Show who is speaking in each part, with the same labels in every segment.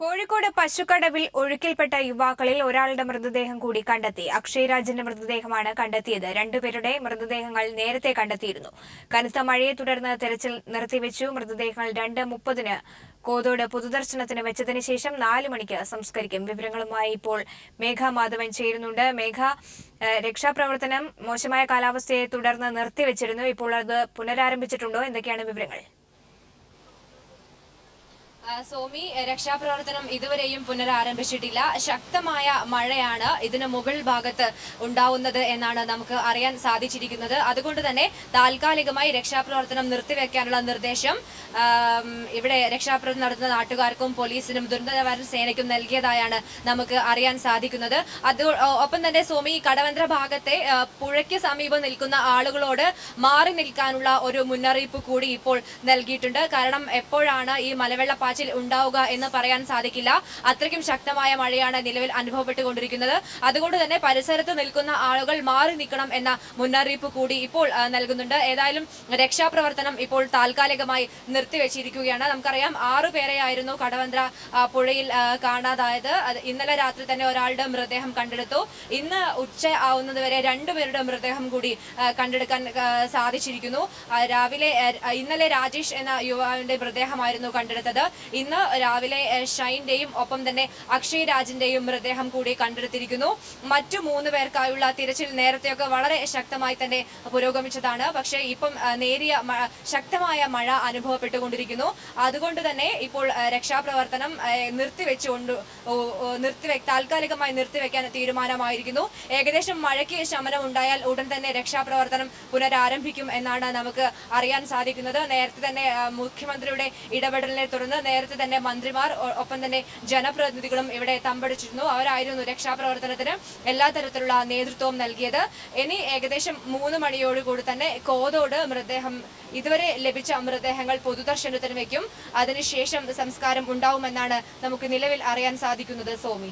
Speaker 1: കോഴിക്കോട് പശുക്കടവിൽ ഒഴുക്കിൽപ്പെട്ട യുവാക്കളിൽ ഒരാളുടെ മൃതദേഹം കൂടി കണ്ടെത്തി. അക്ഷയരാജിന്റെ മൃതദേഹമാണ് കണ്ടെത്തിയത്. രണ്ടുപേരുടെ മൃതദേഹങ്ങൾ നേരത്തെ കണ്ടെത്തിയിരുന്നു. കനത്ത മഴയെ തുടർന്ന് തെരച്ചിൽ നിർത്തിവെച്ചു. മൃതദേഹങ്ങൾ 2:30 കോതോട് പൊതുദർശനത്തിന് വെച്ചതിന് ശേഷം 4 മണിക്ക് സംസ്കരിക്കും. വിവരങ്ങളുമായി ഇപ്പോൾ മേഘ മാധവൻ ചേരുന്നുണ്ട്. മേഘ, രക്ഷാപ്രവർത്തനം മോശമായ കാലാവസ്ഥയെ തുടർന്ന് നിർത്തിവെച്ചിരുന്നു. ഇപ്പോൾ അത് പുനരാരംഭിച്ചിട്ടുണ്ടോ? എന്തൊക്കെയാണ് വിവരങ്ങൾ?
Speaker 2: സോമി, രക്ഷാപ്രവർത്തനം ഇതുവരെയും പുനരാരംഭിച്ചിട്ടില്ല. ശക്തമായ മഴയാണ് ഇതിന് മുകൾ ഭാഗത്ത് ഉണ്ടാവുന്നത് എന്നാണ് നമുക്ക് അറിയാൻ സാധിച്ചിരിക്കുന്നത്. അതുകൊണ്ട് തന്നെ താൽക്കാലികമായി രക്ഷാപ്രവർത്തനം നിർത്തിവെക്കാനുള്ള നിർദ്ദേശം ഇവിടെ രക്ഷാപ്രവർത്തനം നടത്തുന്ന നാട്ടുകാർക്കും പോലീസിനും ദുരന്തനിവാരണ സേനയ്ക്കും നൽകിയതായാണ് നമുക്ക് അറിയാൻ സാധിക്കുന്നത്. ഒപ്പം തന്നെ സോമി, കടവന്ത്ര ഭാഗത്തെ പുഴയ്ക്ക് സമീപം നിൽക്കുന്ന ആളുകളോട് മാറി നിൽക്കാനുള്ള ഒരു മുന്നറിയിപ്പ് കൂടി ഇപ്പോൾ നൽകിയിട്ടുണ്ട്. കാരണം എപ്പോഴാണ് ഈ മലവെള്ളപ്പാച്ചിൽ ഉണ്ടാവുക എന്ന് പറയാൻ സാധിക്കില്ല. അത്രയ്ക്കും ശക്തമായ മഴയാണ് നിലവിൽ അനുഭവപ്പെട്ടുകൊണ്ടിരിക്കുന്നത്. അതുകൊണ്ട് തന്നെ പരിസരത്ത് നിൽക്കുന്ന ആളുകൾ മാറി നിൽക്കണം എന്ന മുന്നറിയിപ്പ് കൂടി ഇപ്പോൾ നൽകുന്നുണ്ട്. ഏതായാലും രക്ഷാപ്രവർത്തനം ഇപ്പോൾ താൽക്കാലികമായി നിർത്തിവെച്ചിരിക്കുകയാണ്. നമുക്കറിയാം 6 പേരെയായിരുന്നു കടവന്ത്ര പുഴയിൽ കാണാതായത്. ഇന്നലെ രാത്രി തന്നെ ഒരാളുടെ മൃതദേഹം കണ്ടെടുത്തു. ഇന്ന് ഉച്ച ആവുന്നതുവരെ 2 പേരുടെ മൃതദേഹം കൂടി കണ്ടെടുക്കാൻ സാധിച്ചിരിക്കുന്നു. ഇന്നലെ രാജേഷ് എന്ന യുവാവിന്റെ മൃതദേഹമായിരുന്നു കണ്ടെടുത്തത്. ഇന്ന് രാവിലെ ഷൈന്റെയും ഒപ്പം തന്നെ അക്ഷയ് രാജിന്റെയും മൃതദേഹം കൂടി കണ്ടെടുത്തിരിക്കുന്നു. മറ്റു 3 പേർക്കായുള്ള തിരച്ചിൽ നേരത്തെയൊക്കെ വളരെ ശക്തമായി തന്നെ പുരോഗമിച്ചതാണ്. പക്ഷേ ഇപ്പം നേരിയ ശക്തമായ മഴ അനുഭവപ്പെട്ടുകൊണ്ടിരിക്കുന്നു. അതുകൊണ്ട് തന്നെ ഇപ്പോൾ രക്ഷാപ്രവർത്തനം താൽക്കാലികമായി നിർത്തിവെക്കാൻ തീരുമാനമായിരിക്കുന്നു. ഏകദേശം മഴയ്ക്ക് ശമനം ഉണ്ടായാൽ ഉടൻ തന്നെ രക്ഷാപ്രവർത്തനം പുനരാരംഭിക്കും എന്നാണ് നമുക്ക് അറിയാൻ സാധിക്കുന്നത്. നേരത്തെ തന്നെ മുഖ്യമന്ത്രിയുടെ ഇടപെടലിനെ തുടർന്ന് നേരത്തെ തന്നെ മന്ത്രിമാർ ഒപ്പം തന്നെ ജനപ്രതിനിധികളും ഇവിടെ തമ്പടിച്ചിരുന്നു. അവരായിരുന്നു രക്ഷാപ്രവർത്തനത്തിന് എല്ലാ തരത്തിലുള്ള നേതൃത്വവും നൽകിയത്. ഇനി ഏകദേശം 3 മണിയോടുകൂടി തന്നെ കോതോട് ഇതുവരെ ലഭിച്ച മൃതദേഹങ്ങൾ പൊതുദർശനത്തിന് വയ്ക്കും. അതിനുശേഷം സംസ്കാരം ഉണ്ടാവുമെന്നാണ് നമുക്ക് നിലവിൽ അറിയാൻ സാധിക്കുന്നത്. സോമി,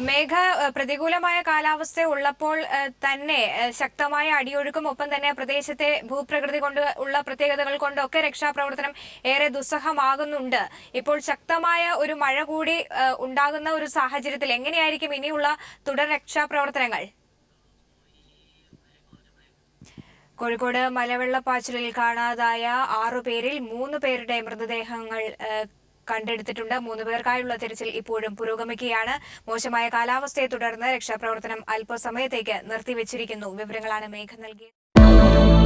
Speaker 1: മേഘ, പ്രതികൂലമായ കാലാവസ്ഥ ഉള്ളപ്പോൾ തന്നെ ശക്തമായ അടിയൊഴുക്കും ഒപ്പം തന്നെ പ്രദേശത്തെ ഭൂപ്രകൃതി കൊണ്ട് ഉള്ള പ്രത്യേകതകൾ കൊണ്ടൊക്കെ രക്ഷാപ്രവർത്തനം ഏറെ ദുസ്സഹമാകുന്നുണ്ട്. ഇപ്പോൾ ശക്തമായ ഒരു മഴ കൂടി ഉണ്ടാകുന്ന ഒരു സാഹചര്യത്തിൽ എങ്ങനെയായിരിക്കും ഇനിയുള്ള തുടർ രക്ഷാപ്രവർത്തനങ്ങൾ? കോഴിക്കോട് മലവെള്ളപ്പാച്ചിലിൽ കാണാതായ 6 പേരിൽ 3 പേരുടെ മൃതദേഹങ്ങൾ കണ്ടെടുത്തിട്ടുണ്ട്. 3 പേർക്കായുള്ള തിരച്ചിൽ ഇപ്പോഴും പുരോഗമിക്കുകയാണ്. മോശമായ കാലാവസ്ഥയെ തുടർന്ന് രക്ഷാപ്രവർത്തനം അല്പസമയത്തേക്ക് നിർത്തിവെച്ചിരിക്കുന്നു. വിവരങ്ങളാണ് മേഘ നൽകിയത്.